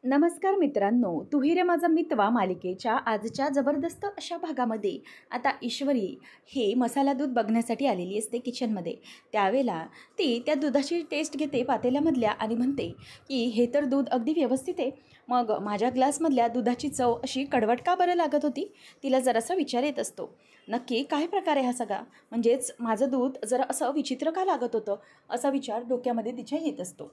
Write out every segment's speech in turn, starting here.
नमस्कार मित्रांनो, तू ही रे माझा मितवा मालिकेच्या आजच्या जबरदस्त अशा भागामध्ये आता ईश्वरी हे मसाला दूध बघण्यासाठी आलेली असते किचनमध्ये. त्यावेळेला ती त्या दुधाची टेस्ट घेते पातेल्यामधल्या आणि म्हणते की हे तर दूध अगदी व्यवस्थित आहे. मग माझ्या ग्लासमधल्या दुधाची चव अशी कडवट का बरं लागत होती? तिला जरासा विचार येत असतो. नक्की काय प्रकार आहे हा सगळा? म्हणजेच माझं दूध जरा असं विचित्र का लागत होतं, असा विचार डोक्यामध्ये तिच्या येत असतो.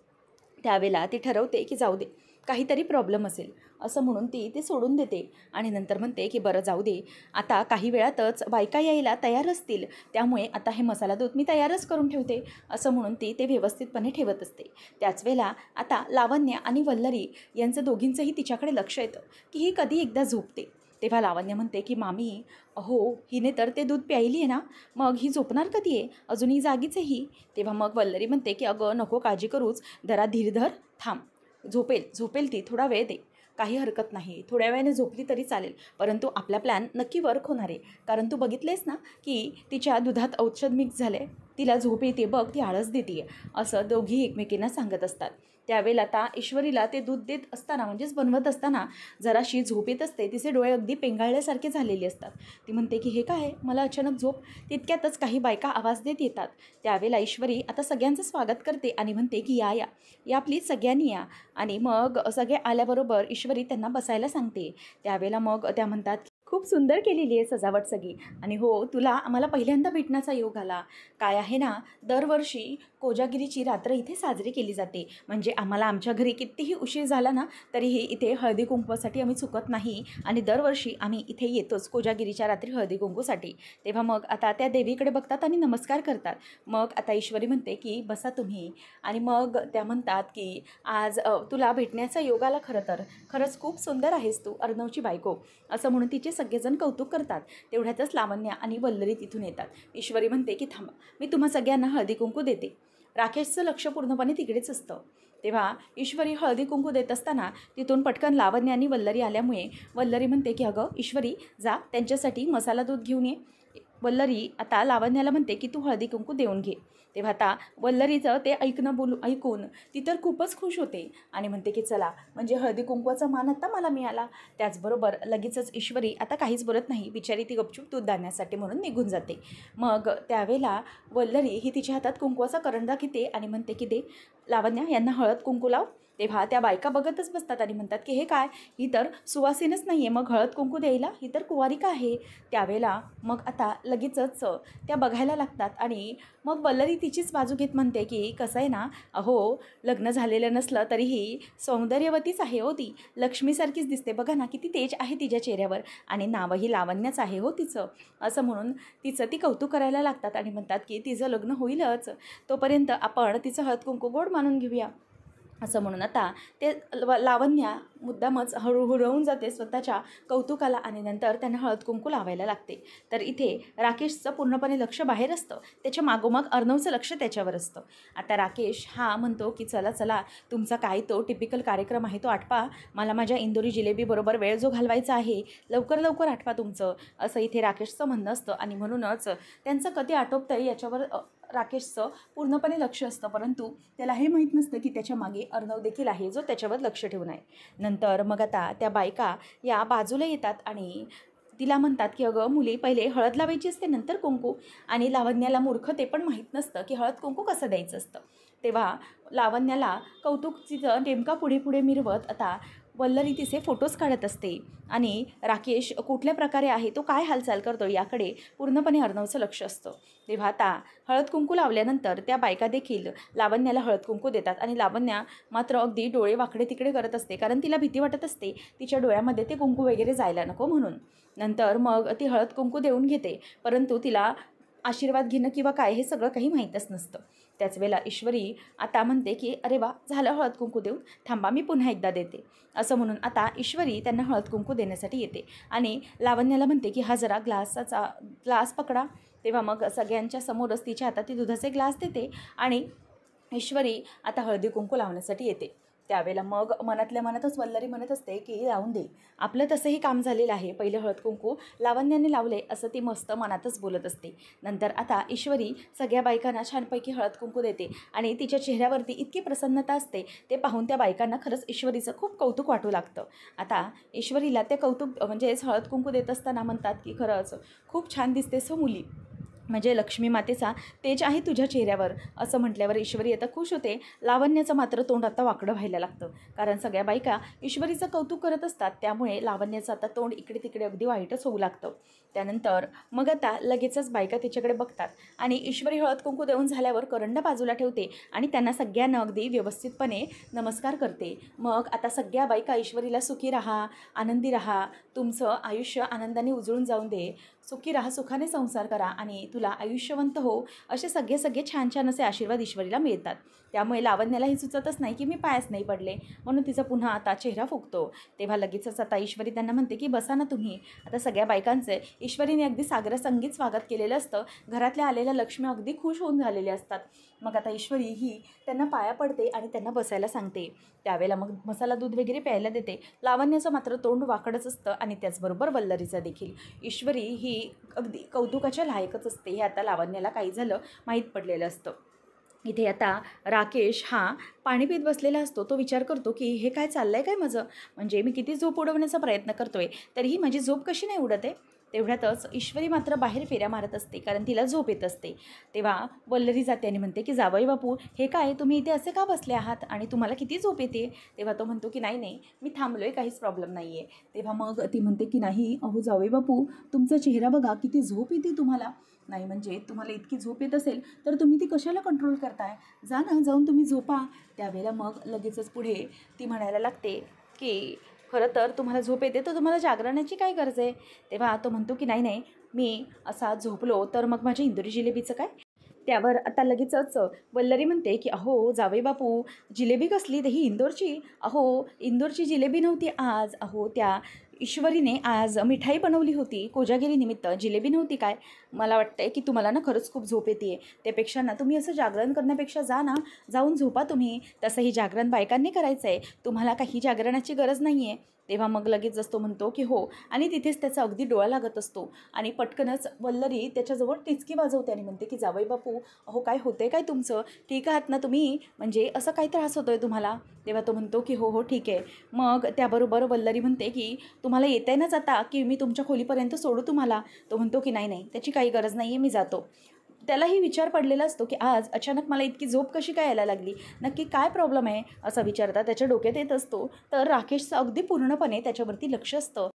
त्यावेळेला ती ठरवते की जाऊ दे, काहीतरी प्रॉब्लेम असेल असं म्हणून ती ते सोडून देते आणि नंतर म्हणते की बरं जाऊ दे, आता काही वेळातच बायका यायला तयार असतील, त्यामुळे आता हे मसाला दूध मी तयारच करून ठेवते असं म्हणून ती ते व्यवस्थितपणे ठेवत असते. त्याच वेळेला आता लावण्य आणि वल्लरी यांचं दोघींचंही तिच्याकडे लक्ष येतं की ही कधी एकदा झोपते. तेव्हा लावण्य म्हणते की मामी, अहो हिने तर ते दूध प्यायली आहे ना, मग ही झोपणार कधी आहे? अजूनही जागीच आहे ही. तेव्हा मग वल्लरी म्हणते की अगं नको काळजी करूच, जरा धीर धर, थांब, झोपेल झोपेल ती, थोडा वेळ दे, काही हरकत नाही, थोड्या वेळाने झोपली तरी चालेल, परंतु आपला प्लॅन नक्की वर्क होणार आहे. कारण तू बघितलेस ना की तिच्या दुधात औषध मिक्स झालं आहे, तिला झोप येते बघ, ती आळस देते असं दोघी एकमेकींना सांगत असतात. त्यावेळेला आता ईश्वरीला ते दूध देत असताना म्हणजेच बनवत असताना जराशी झोप येत असते. तिचे डोळे अगदी पेंगाळल्यासारखे झालेले असतात. ती म्हणते की हे काय, मला अचानक झोप? तितक्यातच काही बायका आवाज देत येतात. त्यावेळेला ईश्वरी आता सगळ्यांचं स्वागत करते आणि म्हणते की या या या प्लीज सगळ्यांनी या. आणि मग सगळे आल्याबरोबर ईश्वरी त्यांना बसायला सांगते. त्यावेळेला मग त्या म्हणतात, खूप सुंदर केलेली आहे सजावट सगळी, आणि हो तुला आम्हाला पहिल्यांदा भेटण्याचा योग आला. काय आहे ना, दरवर्षी कोजागिरीची रात्र इथे साजरी केली जाते. म्हणजे आम्हाला आमच्या घरी कितीही उशीर झाला ना, तरीही इथे हळदी कुंकवासाठी आम्ही चुकत नाही आणि दरवर्षी आम्ही इथे येतोच कोजागिरीच्या रात्री हळदी कुंकूसाठी. तेव्हा मग आता त्या देवीकडे बघतात आणि नमस्कार करतात. मग आता ईश्वरी म्हणते की बसा तुम्ही. आणि मग त्या म्हणतात की आज तुला भेटण्याचा योग आला, खरंच खूप सुंदर आहेस तू, अर्णवची बायको, असं म्हणून तिचे सगळेजण कौतुक करतात. तेवढ्यातच लावण्या आणि वल्लरी तिथून येतात. ईश्वरी म्हणते की थांबा, मी तुम्हा सगळ्यांना हळदी कुंकू देते. राकेशचं लक्ष पूर्णपणे तिकडेच असतं. तेव्हा ईश्वरी हळदी कुंकू देत असताना तिथून पटकन लावण्य आणि वल्लरी आल्यामुळे वल्लरी म्हणते की अगं ईश्वरी, जा त्यांच्यासाठी मसाला दूध घेऊन ये. वल्लरी आता लावण्याला म्हणते की तू हळदी कुंकू देऊन घे. तेव्हा आता वल्लरीचं ते ऐकून ती तर खूपच खुश होते आणि म्हणते की चला, म्हणजे हळदी कुंकवाचा मान आता मला मिळाला. त्याचबरोबर लगेचच ईश्वरी आता काहीच बोलत नाही, बिचारी ती गपचूप दूध आणण्यासाठी म्हणून निघून जाते. मग त्यावेळेला वल्लरी ही तिच्या हातात कुंकवाचा करंडा घेते आणि म्हणते की दे लावण्या, यांना हळद कुंकू लाव. तेव्हा त्या बायका बघतच बसतात आणि म्हणतात की हे काय, ही तर सुवासीनच नाही आहे, मग हळद कुंकू द्यायला, ही तर कुवारिका आहे. त्यावेळेला मग आता लगेचच त्या बघायला लागतात आणि मग वल्लरी तिचीच बाजू घेत म्हणते की कसं आहे ना, अहो लग्न झालेलं नसलं तरीही सौंदर्यवतीच आहे हो ती, लक्ष्मीसारखीच दिसते, बघा ना किती तेज आहे तिच्या चेहऱ्यावर, आणि नावही लावण्याच आहे हो तिचं, असं म्हणून तिचं ती कौतुक करायला लागतात आणि म्हणतात की तिचं लग्न होईलच, तोपर्यंत आपण तिचं हळद कुंकू गोड मानून घेऊया. असं म्हणून आता ते लावण्या मुद्दामच हुरळून जाते स्वतःच्या कौतुकाला आणि नंतर त्यांना हळद कुंकू लावायला लागते. तर इथे राकेशचं पूर्णपणे लक्ष बाहेर असतं, त्याच्या मागोमाग अर्णवचं लक्ष त्याच्यावर असतं. आता राकेश हा म्हणतो की चला चला, तुमचा काय तो टिपिकल कार्यक्रम आहे तो आटपा, मला माझ्या इंदोरी जिलेबीबरोबर वेळ जो घालवायचा आहे, लवकर लवकर आटपा तुमचं, असं इथे राकेशचं म्हणणं असतं. आणि म्हणूनच त्यांचं कधी आटोपतं आहे याच्यावर राकेशचं पूर्णपणे लक्ष असतं, परंतु त्याला हे माहीत नसतं की त्याच्या मागे अर्णव देखील आहे जो त्याच्यावर लक्ष ठेवून आहे. नंतर मग आता त्या बायका या बाजूला येतात आणि तिला म्हणतात की अगं मुली, पहिले हळद लावायची असते नंतर कुंकू, आणि लावण्याला मूर्ख ते पण माहीत नसतं की हळद कुंकू कसं द्यायचं असतं. तेव्हा लावण्याला कौतुक तिचं नेमका पुढे पुढे मिरवत आता वल्लरी तिचे फोटोज काढत असते आणि राकेश कुठल्या प्रकारे आहे, तो काय हालचाल करतो याकडे पूर्णपणे अर्णवचं लक्ष असतं. तेव्हा आता हळद कुंकू लावल्यानंतर त्या बायका देखील लावण्याला हळद कुंकू देतात आणि लावण्या मात्र अगदी डोळे वाकडे तिकडे करत असते, कारण तिला भीती वाटत असते तिच्या डोळ्यामध्ये ते कुंकू वगैरे जायला नको म्हणून. नंतर मग ती हळद कुंकू देऊन घेते, परंतु तिला आशीर्वाद घेणं किंवा काय हे सगळं काही माहीतच नसतं. त्याच वेळेला ईश्वरी आता म्हणते की अरे वा, झालं हळद कुंकू देऊन, थांबा मी पुन्हा एकदा देते, असं म्हणून आता ईश्वरी त्यांना हळद कुंकू देण्यासाठी येते आणि लावण्याला म्हणते की हा जरा ग्लास पकडा. तेव्हा मग सगळ्यांच्या समोरच तिच्या हातात ती दुधाचे ग्लास देते आणि ईश्वरी आता हळदी कुंकू लावण्यासाठी येते. त्यावेळेला मग मनातल्या मनातच वल्लरी म्हणत असते की लावून दे, आपलं तसंही काम झालेलं आहे, पहिले हळद कुंकू लावण्याने लावले असं ती मस्त मनातच बोलत असते. नंतर आता ईश्वरी सगळ्या बायकांना छानपैकी हळद कुंकू देते आणि तिच्या चेहऱ्यावरती इतकी प्रसन्नता असते, ते पाहून त्या बायकांना खरंच ईश्वरीचं खूप कौतुक वाटू लागतं. आता ईश्वरीला ते कौतुक म्हणजेच हळद कुंकू देत असताना म्हणतात की खरंच खूप छान दिसतेस हो मुली, म्हणजे लक्ष्मी मातेचा तेज आहे तुझ्या चेहऱ्यावर, असं म्हटल्यावर ईश्वरी आता खुश होते. लावण्याचं मात्र तोंड आता वाकडं व्हायला लागतं, कारण सगळ्या बायका ईश्वरीचं कौतुक करत असतात, त्यामुळे लावण्याचं आता तोंड इकडे तिकडे अगदी वाईटच होऊ लागतं. त्यानंतर मग आता लगेचच बायका तिच्याकडे बघतात आणि ईश्वरी हळद कुंकू देऊन झाल्यावर करंडा बाजूला ठेवते आणि त्यांना सगळ्यांना अगदी व्यवस्थितपणे नमस्कार करते. मग आता सगळ्या बायका ईश्वरीला सुखी राहा, आनंदी राहा, तुमचं आयुष्य आनंदाने उजळून जाऊन दे, सुखी राहा, सुखाने संसार करा आणि तुला आयुष्यवंत हो, असे सगळे सगळे छान छान असे आशीर्वाद ईश्वरीला मिळतात. त्यामुळे लावण्यालाही सुचतच नाही की मी पायाच नाही पडले, म्हणून तिचा पुन्हा आता चेहरा फुगतो. तेव्हा लगेचच आता ईश्वरी त्यांना म्हणते की बसा ना तुम्ही. आता सगळ्या बायकांचे ईश्वरीने अगदी सागरासंगीत स्वागत केलेलं असतं. घरातल्या आलेल्या लक्ष्मी अगदी खुश होऊन झालेल्या असतात. मग आता ईश्वरी ही त्यांना पाया पडते आणि त्यांना बसायला सांगते. त्यावेळेला मग मसाला दूध वगैरे प्यायला देते. लावण्याचं मात्र तोंड वाकडच असतं आणि त्याचबरोबर वल्लरीचं देखील. ईश्वरी ही अगदी कौतुकाच्या लायकच असते, हे आता लावण्याला काही झालं माहीत पडलेलं असतं. इथे आता राकेश हा पाणी पीत बसलेला असतो. तो विचार करतो की हे काय चाललं आहे काय माझं, म्हणजे मी किती झोप उडवण्याचा प्रयत्न करतो आहे तरीही माझी झोप कशी नाही उडत आहे. तेवढ्यातच ईश्वरी मात्र बाहेर फेऱ्या मारत असते, कारण तिला झोप येत असते. तेव्हा वल्लरी जाते आणि म्हणते की जावई बापू हे काय, तुम्ही इथे असे का बसले आहात आणि तुम्हाला किती झोप येते. तेव्हा तो म्हणतो की नाही नाही, मी थांबलो आहे, काहीच प्रॉब्लेम नाही आहे. तेव्हा मग ती म्हणते की नाही अहो जावई बापू, तुमचा चेहरा बघा, किती झोप येते तुम्हाला. नाही म्हणजे तुम्हाला इतकी झोप येत असेल तर तुम्ही ती कशाला कंट्रोल करताय, जा ना जाऊन तुम्ही झोपा. त्यावेळेला मग लगेचच पुढे ती म्हणायला लागते की खरं तर तुम्हाला झोप येते तर तुम्हाला जागरणाची काय गरज आहे. तेव्हा तो म्हणतो की नाही नाही, मी असा झोपलो तर मग माझ्या इंदोरी जिलेबीचं काय. त्यावर आता लगेचच वल्लरी म्हणते की अहो जावई बापू, जिलेबी कसली, ही इंदोरची. अहो इंदोरची जिलेबी नव्हती आज, अहो त्या ईश्वरीने आज मिठाई बनवली होती कोजागिरीनिमित्त, जिलेबी नव्हती काय. मला वाटतंय की तुम्हाला ना खरंच खूप झोप येते आहे, त्यापेक्षा ना तुम्ही असं जागरण करण्यापेक्षा जा ना, जाऊन झोपा तुम्ही. तसंही जागरण बायकांनी करायचं आहे, तुम्हाला काही जागरणाची गरज नाही आहे. तेव्हा मग लगेच असतो म्हणतो की हो, आणि तिथेच त्याचा अगदी डोळा लागत असतो आणि पटकनच वल्लरी त्याच्याजवळ टिचकी वाजवते आणि म्हणते की जावई बापू अहो काय होते काय तुमचं, ठीक आहात ना तुम्ही, म्हणजे असं काही त्रास होतो आहे तुम्हाला. तेव्हा तो म्हणतो की हो हो ठीक आहे. मग त्याबरोबर वल्लरी म्हणते की तुम्हाला येत आहे ना जाता, की मी तुमच्या खोलीपर्यंत सोडू तुम्हाला. तो म्हणतो की नाही नाही, त्याची काही गरज नाही आहे, मी जातो. त्यालाही विचार पडलेला असतो की आज अचानक मला इतकी झोप कशी काय यायला लागली, नक्की काय प्रॉब्लेम आहे असा विचारता त्याच्या डोक्यात येत असतो. तर राकेशचं अगदी पूर्णपणे त्याच्यावरती लक्ष असतं,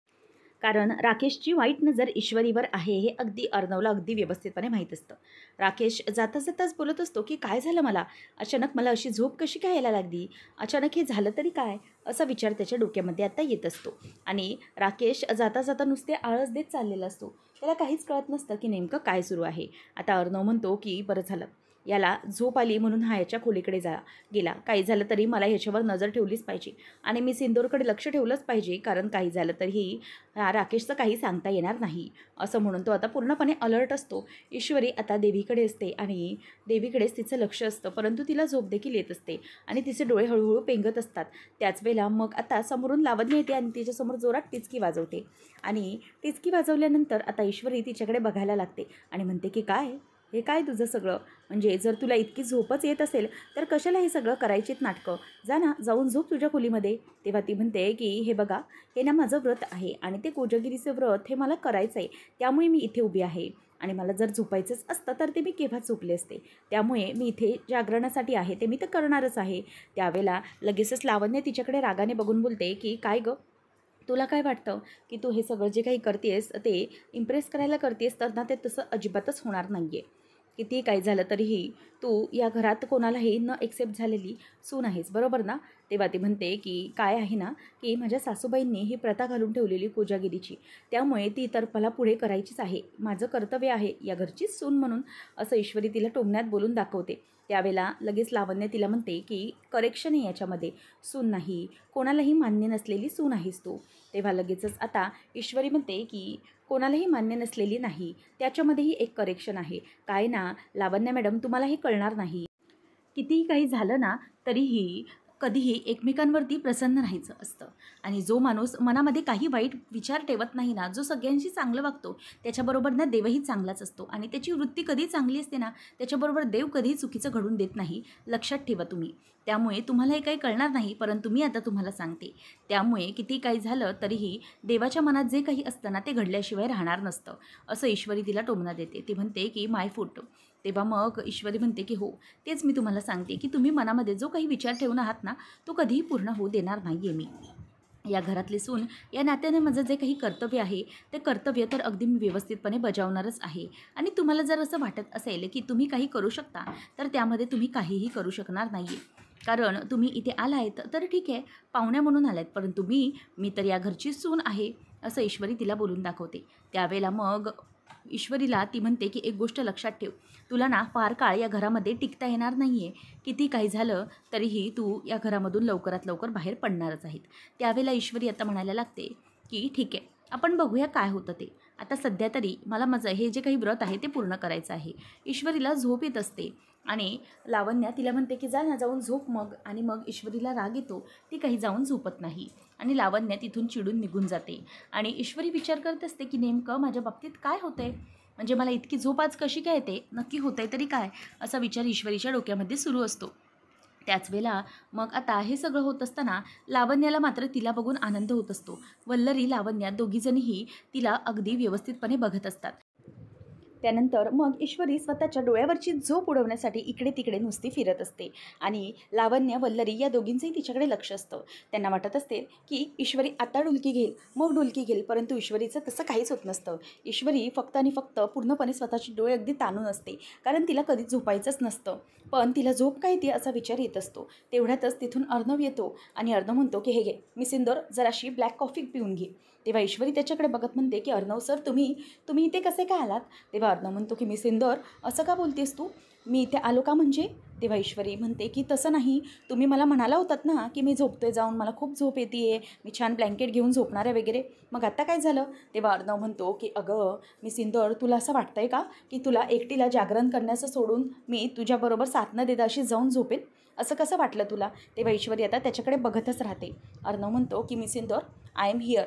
कारण राकेशची वाईट नजर ईश्वरीवर आहे हे अगदी अर्णवला अगदी व्यवस्थितपणे माहीत असतं. राकेश जाता जाताच बोलत असतो की काय झालं मला, अचानक मला अशी झोप कशी काय यायला लागली, अचानक हे झालं तरी काय, असा विचार त्याच्या डोक्यामध्ये आता येत असतो. आणि राकेश जाता जाता नुसते आळस देत चाललेला असतो, त्याला काहीच कळत नसतं की नेमकं काय सुरू आहे. आता अर्णव म्हणतो की बरं झालं, याला झोप आली म्हणून हा याच्या खोलीकडे गेला, काही झालं तरी मला ह्याच्यावर नजर ठेवलीच पाहिजे आणि मी सिंदूरकडे लक्ष ठेवलंच पाहिजे, कारण काही झालं तरीही राकेशचं काही सांगता येणार नाही, असं म्हणून तो आता पूर्णपणे अलर्ट असतो. ईश्वरी आता देवीकडे असते आणि देवीकडेच तिचं लक्ष असतं, परंतु तिला झोप देखील येत असते आणि तिचे डोळे हळूहळू पेंगत असतात. त्याच वेळेला मग आता समोरून लावण्य येते आणि तिच्यासमोर जोरात टिचकी वाजवते आणि टिचकी वाजवल्यानंतर आता ईश्वरी तिच्याकडे बघायला लागते आणि म्हणते की काय हे काय तुझं सगळं, म्हणजे जर तुला इतकी झोपच येत असेल तर कशाला हे सगळं करायचीत नाटकं, जा ना जाऊन झोप तुझ्या खोलीमध्ये. तेव्हा ती म्हणते की हे बघा, हे ना माझं व्रत आहे आणि ते कोजागिरीचं व्रत हे मला करायचं आहे, त्यामुळे मी इथे उभी आहे आणि मला जर झोपायचंच असतं तर ते मी केव्हाच झोपले असते, त्यामुळे मी इथे जागरणासाठी आहे, ते मी तर करणारच आहे. त्यावेळेला लगेचच लावण्य तिच्याकडे रागाने बघून बोलते की काय गं, तुला काय वाटतं की तू हे सगळं जे काही करतेस ते इम्प्रेस करायला करतेस, तर ना ते तसं अजिबातच होणार नाही आहे. किती काही झालं तरीही तू या घरात कोणालाही न एक्सेप्ट झालेली सून आहेस, बरोबर ना. तेव्हा ती म्हणते की काय आहे ना, की माझ्या सासूबाईंनी ही प्रथा घालून ठेवलेली कोजागिरीची, त्यामुळे ती तर मला पुढे करायचीच आहे, माझं कर्तव्य आहे या घरचीच सून म्हणून, असं ईश्वरी तिला टोमण्यात बोलून दाखवते. त्यावेळेला लगेच लावण्य तिला म्हणते की करेक्शन आहे याच्यामध्ये, सून नाही, कोणालाही मान्य नसलेली सून आहेस तू. तेव्हा लगेचच आता ईश्वरी म्हणते की कोणालाही मान्य नसलेली नाही, त्याच्यामध्येही एक करेक्शन आहे. काय ना लावण्य मॅडम, तुम्हाला हे कळणार नाही, कितीही काही झालं ना तरीही कधीही एकमेकांवरती प्रसन्न राहायचं असतं. आणि जो माणूस मनामध्ये काही वाईट विचार ठेवत नाही ना, जो सगळ्यांशी चांगलं वागतो, त्याच्याबरोबर ना देवही चांगलाच असतो. आणि त्याची वृत्ती कधी चांगली असते ना, त्याच्याबरोबर देव कधीही चुकीचं घडून देत नाही. लक्षात ठेवा तुम्ही. त्यामुळे तुम्हाला हे काही कळणार नाही, परंतु मी आता तुम्हाला सांगते. त्यामुळे किती काही झालं तरीही देवाच्या मनात जे काही असतं ना, ते घडल्याशिवाय राहणार नसतं, असं ईश्वरी तिला टोमणं देते. ती म्हणते की माय फूट. तेव्हा मग ईश्वरी म्हणते की हो, तेच मी तुम्हाला सांगते की तुम्ही मनामध्ये जो काही विचार ठेवून आहात ना, तो कधीही पूर्ण होऊ देणार नाही आहे मी. या घरातली सून या नात्याने माझं जे काही कर्तव्य आहे, ते कर्तव्य तर अगदी मी व्यवस्थितपणे बजावणारच आहे. आणि तुम्हाला जर असं वाटत असेल की तुम्ही काही करू शकता, तर त्यामध्ये तुम्ही काहीही करू शकणार नाही आहे. कारण तुम्ही इथे आला आहेत तर ठीक आहे, पाहुण्या म्हणून आलात, परंतु मी तर या घरची सून आहे, असं ईश्वरी तिला बोलून दाखवते. त्यावेळेला मग ईश्वरीला ती म्हणते की एक गोष्ट लक्षात ठेव, तुला ना फार काळ या घरामध्ये टिकता येणार नाही आहे. किती काही झालं तरीही तू या घरामधून लवकरात लवकर बाहेर पडणारच आहेत. त्यावेळेला ईश्वरी आता म्हणायला लागते की ठीक आहे, आपण बघूया काय होतं ते. आता सध्या तरी मला माझं हे जे काही व्रत आहे ते पूर्ण करायचं आहे. ईश्वरीला झोप येत असते आणि लावण्या तिला म्हणते की जा ना, जाऊन झोप मग. आणि मग ईश्वरीला राग येतो, ती काही जाऊन झोपत नाही आणि लावण्या तिथून चिडून निघून जाते. आणि ईश्वरी विचार करत असते की नेमकं माझ्या बाबतीत काय होतंय, म्हणजे मला इतकी झोप आज कशी काय येते, नक्की होतंय तरी काय, असा विचार ईश्वरीच्या डोक्यामध्ये सुरू असतो. त्याच वेळेला मग आता हे सगळं होत असताना लावण्याला मात्र तिला बघून आनंद होत असतो. वल्लरी, लावण्या दोघीजणीही तिला अगदी व्यवस्थितपणे बघत असतात. त्यानंतर मग ईश्वरी स्वतःच्या डोळ्यावरची झोप उडवण्यासाठी इकडे तिकडे नुसती फिरत असते. आणि लावण्य, वल्लरी या दोघींचंही तिच्याकडे लक्ष असतं. त्यांना वाटत असते की ईश्वरी आता डुलकी घेईल, मग डुलकी घेईल, परंतु ईश्वरीचं तसं काहीच होत नसतं. ईश्वरी फक्त आणि फक्त पूर्णपणे स्वतःची डोळे अगदी ताणून असते, कारण तिला कधीच झोपायचंच नसतं. पण तिला झोप काय येते असा विचार येत असतो. तेवढ्यातच तिथून अर्णव येतो आणि अर्णव म्हणतो की हे घे मी सिंदूर, जराशी ब्लॅक कॉफी पिऊन घे. तेव्हा ईश्वरी त्याच्याकडे बघत म्हणते की अर्णव सर, तुम्ही इथे कसे काय आलात? तेव्हा अर्णव म्हणतो की मी सिंदूर, असं का बोलतेस तू? मी इथे आलो का म्हणजे? तेव्हा ईश्वरी म्हणते की तसं नाही, तुम्ही मला म्हणाला होतात ना की मी झोपतोय जाऊन, मला खूप झोप येते आहे, मी छान ब्लँकेट घेऊन झोपणार आहे वगैरे, मग आता काय झालं? तेव्हा अर्णव म्हणतो की अगं मी सिंदूर, तुला असं वाटतंय का की तुला एकटीला जागरण करण्याचं सोडून मी तुझ्याबरोबर साथ न देता अशी जाऊन झोपेन? असं कसं वाटलं तुला? तेव्हा ईश्वरी आता त्याच्याकडे बघतच राहते. अर्णव म्हणतो की मी सिंदूर, आय एम हिअर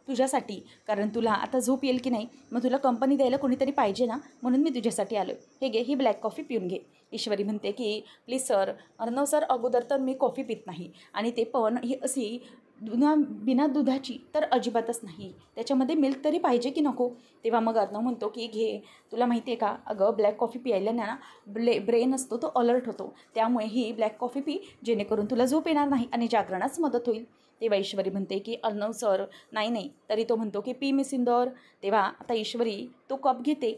तुझ्यासाठी, कारण तुला आता झोप येईल की नाही, मग तुला कंपनी द्यायला कोणीतरी पाहिजे ना, म्हणून मी तुझ्यासाठी आलो. हे घे, ही ब्लॅक कॉफी पिऊन घे. ईश्वरी म्हणते की प्लीज सर, अर्णव सर, अगोदर तर मी कॉफी पित नाही, आणि ते पण ही अशी बिना दुधाची तर अजिबातच नाही, त्याच्यामध्ये मिल्क तरी पाहिजे की नको? तेव्हा मग अर्णव म्हणतो की घे, तुला माहिती आहे का अगं, ब्लॅक कॉफी प्यायला ना ब्रेन असतो तो अलर्ट होतो, त्यामुळे ही ब्लॅक कॉफी पी, जेणेकरून तुला झोप येणार नाही आणि जागरणास मदत होईल. तेव्हा ईश्वरी म्हणते की अर्णव सर, नाही, तरी तो म्हणतो की पी मी सिंदूर. तेव्हा आता ईश्वरी तो कप घेते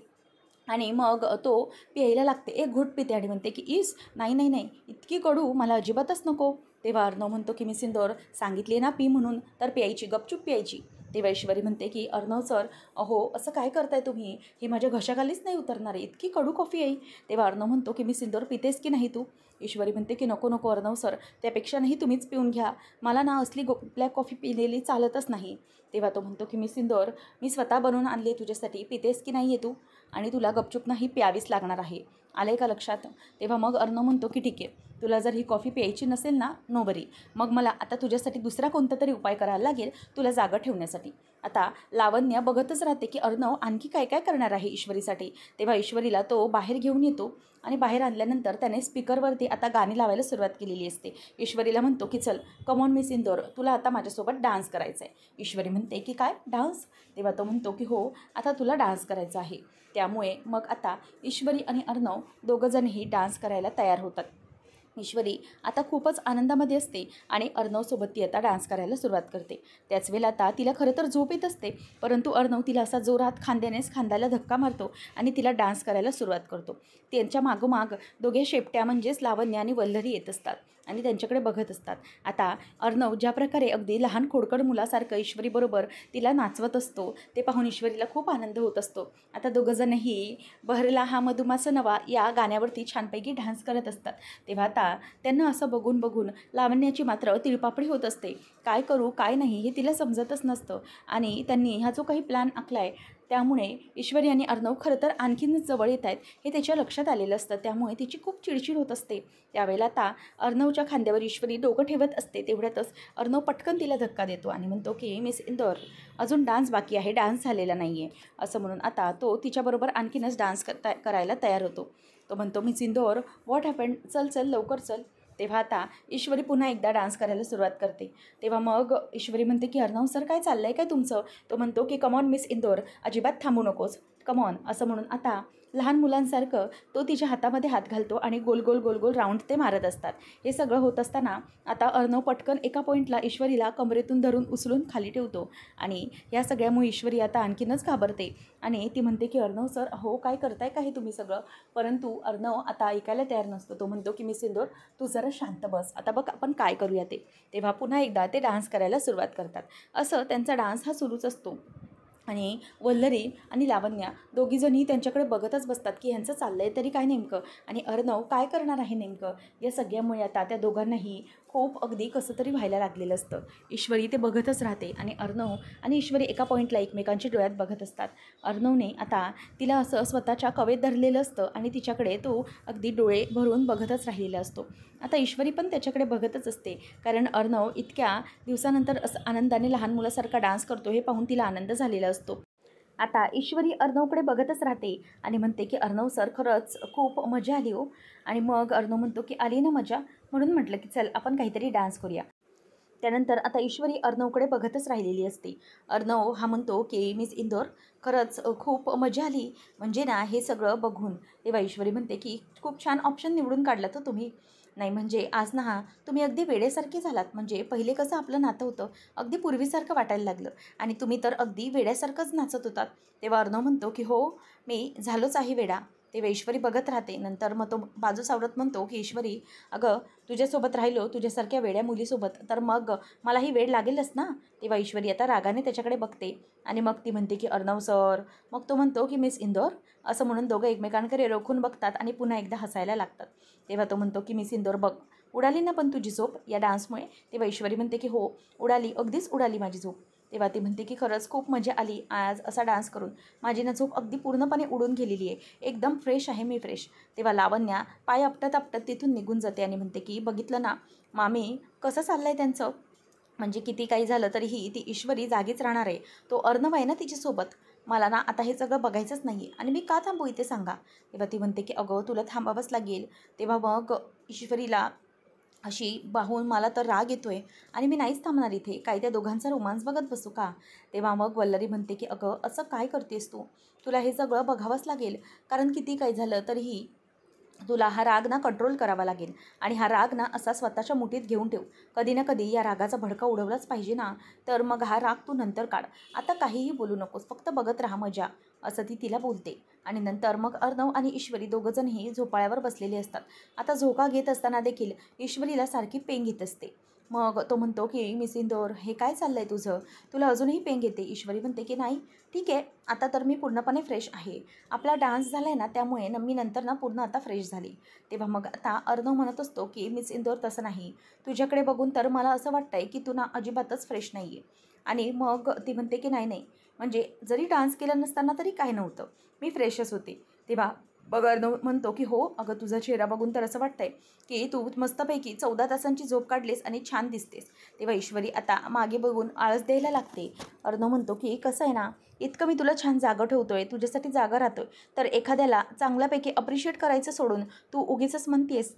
आणि मग तो प्यायला लागते. एक घोट पिते आणि म्हणते की नाही, इतकी कडू मला अजिबातच नको. तेव्हा अर्णव म्हणतो की मी सिंदूर, सांगितले ना पी म्हणून, तर प्यायची, गपचूप प्यायची. तेव्हा ईश्वरी म्हणते की अर्णव सर, अहो असं काय करताय तुम्ही, ही माझ्या घशाखालीच नाही उतरणार आहे, इतकी कडू कॉफी आहे. तेव्हा अर्णव म्हणतो की मी सिंदूर, पितेस की नाही तू? ईश्वरी म्हणते की नको अर्णव सर, त्यापेक्षा नाही तुम्हीच पिऊन घ्या, मला ना असली ब्लॅक कॉफी पिलेली चालतच नाही. तेव्हा तो म्हणतो की मी सिंदूर, मी स्वतः बनवून आणली आहे तुझ्यासाठी, पितेस की नाही आहे तू? आणि तुला गपचूप नाही प्यावीच लागणार आहे, आलं का लक्षात? तेव्हा मग अर्णव म्हणतो की ठीक आहे, तुला जर ही कॉफी प्यायची नसेल ना, नो बरी, मग मला आता तुझ्यासाठी दुसरा कोणता तरी उपाय करायला लागेल तुला जागा ठेवण्यासाठी. आता लावण्या बघतच राहते की अर्णव आणखी काय काय करणार आहे ईश्वरीसाठी. तेव्हा ईश्वरीला तो बाहेर घेऊन येतो आणि बाहेर आणल्यानंतर त्याने स्पीकरवरती आता गाणी लावायला सुरुवात केलेली असते. ईश्वरीला म्हणतो की चल कमॉन मी सिंदूर, तुला आता माझ्यासोबत डान्स करायचा आहे. ईश्वरी म्हणते की काय डान्स? तेव्हा तो म्हणतो की हो, आता तुला डान्स करायचा आहे. त्यामुळे मग आता ईश्वरी आणि अर्णव दोघंजणही डान्स करायला तयार होतात. ईश्वरी आता खूपच आनंदामध्ये असते आणि अर्णवसोबत ती आता डान्स करायला सुरुवात करते. त्याच वेळेला आता तिला खरं तर झोप येत असते, परंतु अर्णव तिला असा जोरात खांद्यानेच खांद्याला धक्का मारतो आणि तिला डान्स करायला सुरुवात करतो. त्यांच्या मागोमाग दोघे शेपट्या म्हणजेच लावण्या आणि वल्लरी येत असतात आणि त्यांच्याकडे बघत असतात. आता अर्णव ज्या प्रकारे अगदी लहान खोडकड मुलासारखं ईश्वरीबरोबर तिला नाचवत असतो, ते पाहून ईश्वरीला खूप आनंद होत असतो. आता दोघंजणही बहरला हा मधुमास नवा या गाण्यावरती छानपैकी डान्स करत असतात. तेव्हा आता त्यांना असं बघून लावण्याची मात्र तिळपापडी होत असते. काय करू काय नाही हे तिला समजतच नसतं आणि त्यांनी हा जो काही प्लॅन आखला आहे त्यामुळे ईश्वरी आणि अर्णव खरं तर आणखीनच जवळ येत आहेत हे त्याच्या लक्षात आलेलं असतं. त्यामुळे तिची खूप चिडचिड होत असते. त्यावेळेला आता अर्णवच्या खांद्यावर ईश्वरी डोकं ठेवत असते. तेवढ्यातच अर्णव पटकन तिला धक्का देतो आणि म्हणतो की मिस इंदौर, अजून डान्स बाकी आहे, डान्स झालेला नाही आहे. असं म्हणून आता तो तिच्याबरोबर आणखीनच डान्स करायला तयार होतो. तो म्हणतो मिस इंदौर, व्हॉट हॅपन्ड, चल चल लवकर चल. तेव्हा आता ईश्वरी पुन्हा एकदा डान्स करायला सुरुवात करते. तेव्हा मग ईश्वरी म्हणते की अर्णव सर, काय चाललं आहे काय तुमचं? तो म्हणतो की कमॉन मिस इंदौर, अजिबात थांबू नकोस, कमॉन. असं म्हणून आता लहान मुलांसारखं तो तिच्या हातामध्ये हात घालतो आणि गोल गोल गोल गोल राऊंड ते मारत असतात. हे सगळं होत असताना आता अर्णव पटकन एका पॉईंटला ईश्वरीला कमरेतून धरून उचलून खाली ठेवतो आणि या सगळ्यामुळे ईश्वरी आता आणखीनच घाबरते आणि ती म्हणते की अर्णव सर, हो काय करताय का हे तुम्ही सगळं? परंतु अर्णव आता ऐकायला तयार नसतो. तो म्हणतो की मिस इंदौर, तू जरा शांत बस, आता बघ आपण काय करूया ते. तेव्हा पुन्हा एकदा ते डान्स करायला सुरुवात करतात. असं त्यांचा डान्स हा सुरूच असतो आणि वल्लरी आणि लावण्या दोघीजणी त्यांच्याकडे बघतच बसतात की ह्यांचं चाललं आहे तरी काय नेमकं आणि अर्णव काय करणार आहे नेमकं. या सगळ्यामुळे आता त्या दोघांनाही खूप अगदी कसं तरी व्हायला लागलेलं असतं. ईश्वरी ते बघतच राहते आणि अर्णव आणि ईश्वरी एका पॉईंटला एकमेकांच्या डोळ्यात बघत असतात. अर्णवने आता तिला असं स्वतःच्या कवेत धरलेलं असतं आणि तिच्याकडे तो अगदी डोळे भरून बघतच राहिलेला असतो. आता ईश्वरी पण त्याच्याकडे बघतच असते, कारण अर्णव इतक्या दिवसानंतर असं आनंदाने लहान मुलासारखा डान्स करतो हे पाहून तिला आनंद झालेला असतो. आता ईश्वरी अर्णवकडे बघतच राहते आणि म्हणते की अर्णव सर, खरंच खूप मजा आली हो. आणि मग अर्णव म्हणतो की आली ना मजा, म्हणून म्हटलं की चल आपण काहीतरी डान्स करूया. त्यानंतर आता ईश्वरी अर्णवकडे बघतच राहिलेली असते. अर्णव हा म्हणतो की मिस इंदौर, खरंच खूप मजा आली म्हणजे ना हे सगळं बघून. तेव्हा ईश्वरी म्हणते की खूप छान ऑप्शन निवडून काढला तर तुम्ही. नाही म्हणजे आज ना तुम्ही अगदी वेड्यासारखे झालात. म्हणजे पहिले कसं आपलं नातं होतं अगदी पूर्वीसारखं वाटायला लागलं आणि तुम्ही तर अगदी वेड्यासारखंच नाचत होतात. तेव्हा अर्णव म्हणतो की हो, मी झालोच आहे वेडा. तेव्हा ईश्वरी बघत राहते. नंतर मग तो बाजू सावरत म्हणतो की ईश्वरी, अगं तुझ्यासोबत राहिलो तुझ्यासारख्या वेड्या मुलीसोबत तर मग मलाही वेळ लागेलच ना. तेव्हा ईश्वरी आता रागाने त्याच्याकडे बघते आणि मग ती म्हणते की अर्णव सर. मग तो म्हणतो की मिस इंदौर. असं म्हणून दोघं एकमेकांकडे रोखून बघतात आणि पुन्हा एकदा हसायला लागतात. तेव्हा तो म्हणतो की मिस इंदौर बघ, उडाली ना पण तुझी झोप या डान्समुळे. तेव्हा ईश्वरी म्हणते की हो उडाली, अगदीच उडाली माझी झोप. तेव्हा ती म्हणते की खरंच खूप मजा आली आज असा डान्स करून. माझी ना झोप अगदी पूर्णपणे उडून गेलेली आहे, एकदम फ्रेश आहे मी, फ्रेश. तेव्हा लावण्या पाय आपटत आपटत तिथून निघून जाते आणि म्हणते की बघितलं ना मामी कसं चाललं आहे त्यांचं. म्हणजे किती काही झालं तरीही ती ईश्वरी जागीच राहणार आहे. तो अर्णव आहे ना तिच्यासोबत. मला ना आता हे सगळं बघायचंच नाही आणि मी का थांबू इथे सांगा. तेव्हा ती म्हणते की अगं तुला थांबावंच लागेल. तेव्हा मग ईश्वरीला अशी पाहून मला तर राग येतो आहे आणि मी नाहीच थांबणार इथे. काय त्या दोघांचा रोमांस बघत बसू का. तेव्हा मग वल्लरी म्हणते की अगं असं काय करतेस तू, तुला हे सगळं बघावंच लागेल, कारण किती काही झालं तरीही तुला हा राग ना कंट्रोल करावा लागेल आणि हा राग ना असा स्वतःच्या मुठीत घेऊन ठेव. कधी ना कधी या रागाचा भडका उडवलाच पाहिजे ना. तर मग हा राग तू नंतर काढ, आता काहीही बोलू नकोस, फक्त बघत राहा मजा. असं ती तिला बोलते आणि नंतर मग अर्णव आणि ईश्वरी दोघंजणही झोपाळ्यावर बसलेले असतात. आता झोका घेत असताना देखील ईश्वरीला सारखी पेंग येत असते. मग तो म्हणतो की मिस इंदौर, हे काय चाललं आहे तुझं, तुला अजूनही पेंग येते. ईश्वरी म्हणते की नाही ठीक आहे, आता तर मी पूर्णपणे फ्रेश आहे. आपला डान्स झाला आहे ना त्यामुळे ना मी नंतर ना पूर्ण आता फ्रेश झाली. तेव्हा मग आता अर्णव म्हणत असतो की मिस इंदौर तसं नाही, तुझ्याकडे बघून तर मला असं वाटतं आहे की तू ना अजिबातच फ्रेश नाही आहे. आणि मग ती म्हणते की नाही नाही, म्हणजे जरी डान्स केला नसताना तरी काय नव्हतं, मी फ्रेशच होते. तेव्हा मग अर्णव म्हणतो की हो अगं तुझा चेहरा बघून तर असं वाटतंय की तू मस्तपैकी 14 तासांची झोप काढलीस आणि छान दिसतेस. तेव्हा ईश्वरी आता मागे बघून आळस द्यायला लागते. अर्णव म्हणतो की कसं आहे ना, इतकं मी तुला छान जागा ठेवतोय, तुझ्यासाठी जागा राहतोय, तर एखाद्याला चांगल्यापैकी अप्रिशिएट करायचं सोडून तू उगीचच म्हणतेस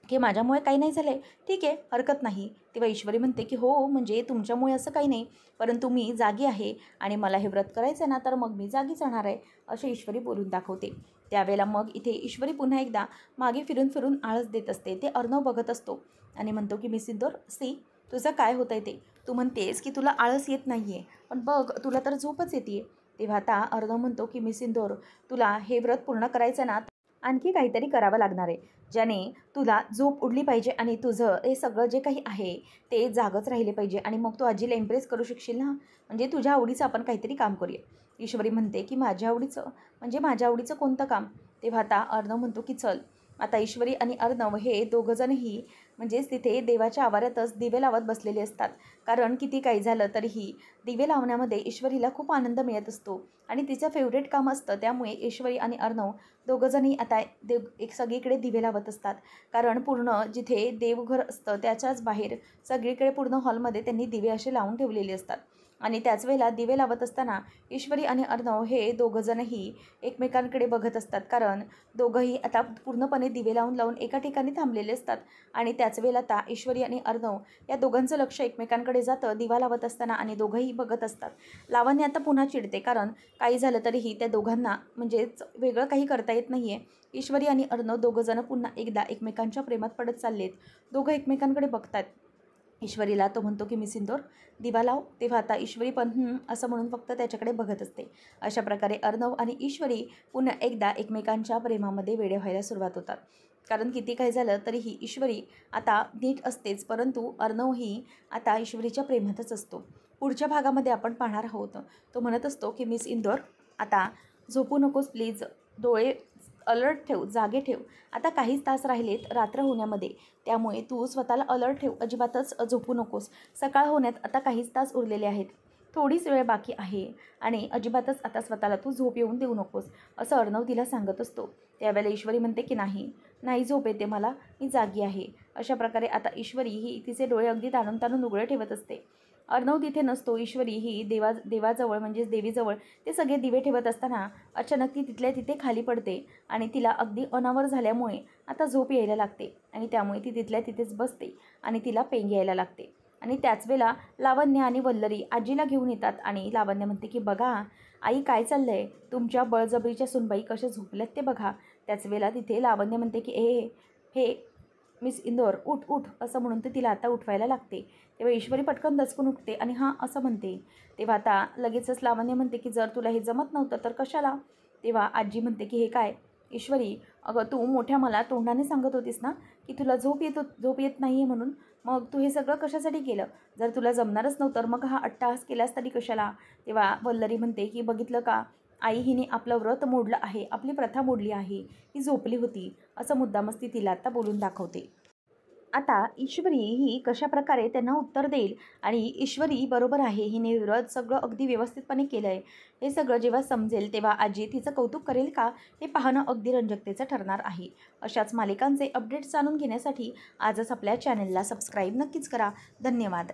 की माझ्यामुळे काही नाही झालं आहे. ठीक आहे, हरकत नाही. तेव्हा ईश्वरी म्हणते की हो म्हणजे तुमच्यामुळे असं काही नाही, परंतु मी जागी आहे आणि मला हे व्रत करायचं आहे ना तर मग मी जागीच राहणार आहे, असे ईश्वरी बोलून दाखवते. त्यावेळेला मग इथे ईश्वरी पुन्हा एकदा मागे फिरून फिरून आळस देत असते. ते अर्णव बघत असतो आणि म्हणतो की मिस इंदौर सी, तुझं काय होतं आहे ते, तू म्हणतेस की तुला आळस येत नाही आहे, पण बघ तुला तर झोपच येते. तेव्हा आता अर्णव म्हणतो की मिस इंदौर, तुला हे व्रत पूर्ण करायचं ना आणखी काहीतरी करावं लागणार आहे, ज्याने तुला झोप उडली पाहिजे आणि तुझं हे सगळं जे काही आहे ते जागच राहिले पाहिजे आणि मग तू आजीला इम्प्रेस करू शकशील ना. म्हणजे तुझ्या आवडीचं आपण काहीतरी काम करूया. ईश्वरी म्हणते की माझ्या आवडीचं, म्हणजे माझ्या आवडीचं कोणतं काम. तेव्हा आता अर्णव म्हणतो की चल. आता ईश्वरी आणि अर्णव हे दोघंजणही म्हणजेच तिथे देवाच्या आवारातच दिवे लावत बसलेले असतात. कारण किती काही झालं तरीही दिवे लावण्यामध्ये ईश्वरीला खूप आनंद मिळत असतो आणि तिचं फेवरेट काम असतं. त्यामुळे ईश्वरी आणि अर्णव दोघंजणही आता एक सगळीकडे दिवे लावत असतात. कारण पूर्ण जिथे देवघर असतं त्याच्याच बाहेर सगळीकडे पूर्ण हॉलमध्ये त्यांनी दिवे असे लावून ठेवलेले असतात. आणि त्याच वेळेला दिवे लावत असताना ईश्वरी आणि अर्णव हे दोघंजणही एकमेकांकडे बघत असतात. कारण दोघंही आता पूर्णपणे दिवे लावून एका ठिकाणी थांबलेले असतात. आणि त्याच वेळेला आता ईश्वरी आणि अर्णव या दोघांचं लक्ष एकमेकांकडे जातं दिवा लावत असताना आणि दोघंही बघत असतात. लावण्य आता पुन्हा चिडते. कारण काही झालं तरीही त्या दोघांना म्हणजेच वेगळं काही करता येत नाही आहे. ईश्वरी आणि अर्णव दोघंजणं पुन्हा एकदा एकमेकांच्या प्रेमात पडत चाललेत. दोघं एकमेकांकडे बघतात. ईश्वरीला तो म्हणतो की मी सिंदूर दिवा लाव. तेव्हा आता ईश्वरी पण असं म्हणून फक्त त्याच्याकडे बघत असते. अशा प्रकारे अर्णव आणि ईश्वरी पुन्हा एकदा एकमेकांच्या प्रेमामध्ये वेडे व्हायला सुरुवात होतात. कारण किती काही झालं तरीही ईश्वरी आता नीट असतेच, परंतु अर्णवही आता ईश्वरीच्या प्रेमातच असतो. पुढच्या भागामध्ये आपण पाहणार आहोत. तो म्हणत असतो की मिस इंदोर आता झोपू नकोस प्लीज, डोळे अलर्ट ठेव, जागे ठेव. आता काहीच तास राहिलेत रात्र होण्यामध्ये, त्यामुळे तू स्वतःला अलर्ट ठेव, अजिबातच झोपू नकोस. सकाळ होण्यात आता काहीच तास उरलेले आहेत, थोडीच वेळ बाकी आहे आणि अजिबातच आता स्वतःला तू झोप येऊन देऊ नकोस, असं अर्णव तिला सांगत असतो. त्यावेळेला ईश्वरी म्हणते की नाही झोप येते मला, मी जागी आहे. अशा प्रकारे आता ईश्वरी ही तिचे डोळे अगदी ताणून ताणून उघडे ठेवत असते. अर्णव तिथे नसतो. ईश्वरी ही देवाजवळ म्हणजेच देवीजवळ ते सगळे दिवे ठेवत असताना अचानक ती तिथल्या तिथे खाली पडते आणि तिला अगदी अनावर झाल्यामुळे आता झोप यायला लागते आणि त्यामुळे ती तिथल्या तिथेच बसते आणि तिला पेंग यायला लागते. आणि त्याच वेळेला लावण्य आणि वल्लरी आजीला घेऊन येतात आणि लावण्य म्हणते की बघा आई काय चाललं आहे, तुमच्या बळजबरीच्या सुनबाई कशा झोपल्यात ते बघा. त्याच वेळेला तिथे लावण्य म्हणते की हे मिस इंदोर उठ उठ असं म्हणून ते तिला आता उठवायला लागते. तेव्हा ईश्वरी पटकन दचकून उठते आणि हां असं म्हणते. तेव्हा आता लगेचच लावण्य म्हणते की जर तुला हे जमत नव्हतं तर कशाला. तेव्हा आजी म्हणते की हे काय ईश्वरी, अगं तू मोठ्या मला तोंडाने सांगत होतीस ना की तुला झोप येत नाही आहे म्हणून, मग तू हे सगळं कशासाठी केलं. जर तुला जमणारच नव्हतं तर मग हा अट्टाहास केलास तरी कशाला. तेव्हा वल्लरी म्हणते की बघितलं का आई, हिने आपलं व्रत मोडलं आहे, आपली प्रथा मोडली आहे, ती झोपली होती, असं मुद्दामच ती तिला आता बोलून दाखवते. आता ईश्वरी ही कशाप्रकारे त्यांना उत्तर देईल आणि ईश्वरी बरोबर आहे, हिने व्रत सगळं अगदी व्यवस्थितपणे केलं आहे, हे सगळं जेव्हा समजेल तेव्हा आजी तिचं कौतुक करेल का, हे पाहणं अगदी रंजकतेचं ठरणार आहे. अशाच मालिकांचे अपडेट्स जाणून घेण्यासाठी आजच आपल्या चॅनलला सबस्क्राईब नक्कीच करा. धन्यवाद.